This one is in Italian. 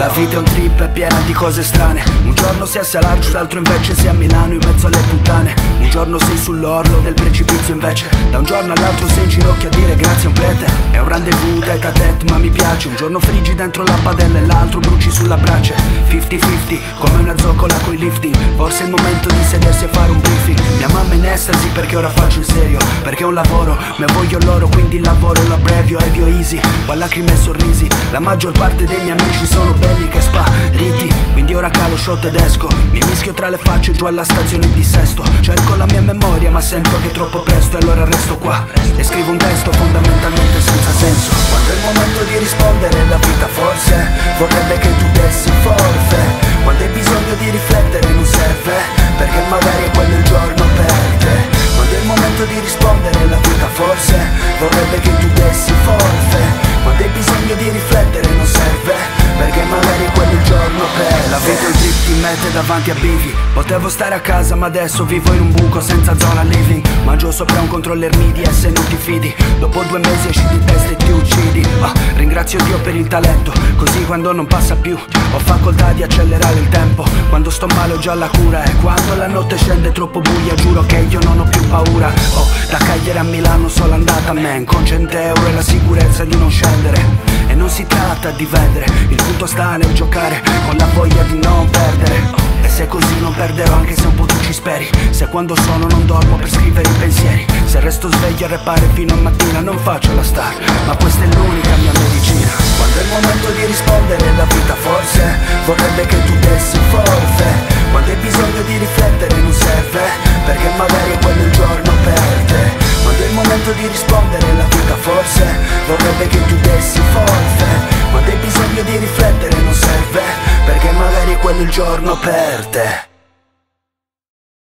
La vita è un trip, è piena di cose strane. Un giorno sei a Salargiù, l'altro invece sei a Milano in mezzo alle puttane. Un giorno sei sull'orlo del precipizio invece. Da un giorno all'altro sei in ginocchio a dire grazie a un prete. È un rendezvous tête a tête ma mi piace. Un giorno friggi dentro la padella e l'altro bruci sulla brace. 50-50 come una zoccola coi lifting. Forse è il momento di sedersi e fare un briefing. Mia mamma è in estasi perché ora faccio il serio, perché è un lavoro, me voglio loro quindi il lavoro lo abbrevio. Evio easy, qua lacrime e sorrisi. La maggior parte dei miei amici sono belli che spariti, quindi ora calo shot ed esco. Mi mischio tra le facce giù alla stazione di Sesto. Cerco la mia memoria ma sento che è troppo presto. E allora resto qua e scrivo un testo fondamentalmente senza senso. Quando è il momento di rispondere la vita forse vorrebbe che tu dessi forfe. Quando hai bisogno di riflettere non serve, perché magari è quello il giorno per te. Quando è il momento di rispondere la vita forse vorrebbe che tu dessi forfe. Quando hai bisogno di riflettere non serve, perché magari è quello il giorno per te. La vita è un trip, ti mette davanti a bivi. Potevo stare a casa ma adesso vivo in un buco senza zona living. Mangio sopra un controller MIDI e se non ti fidi dopo 2 mesi esci di testa e ti uccidi. Ringrazio Dio per il talento, così quando non passa più ho facoltà di accelerare il tempo. Quando sto male ho già la cura e quando la notte scende troppo buia giuro che io non ho più paura. Da Cagliari a Milano solo andata man, con 100 euro e la sicurezza di non scendere. E non si tratta di vendere, il punto sta nel giocare con la voglia di non perdere. E se così non perderò anche se un po' tu ci speri. Se quando sono non dormo per scrivere i pensieri. Se resto sveglio a rappare fino a mattina non faccio la star, ma questa è l'unica mia medicina. Quando è il momento di rispondere la vita forse vorrebbe che tu dessi forfe. Quando hai bisogno di riflettere non serve, perché magari è quello il giorno per te. Quando è il momento di rispondere la vita forse vorrebbe che tu dessi forfe. Quando hai bisogno di riflettere non serve, perché magari è quello il giorno per te.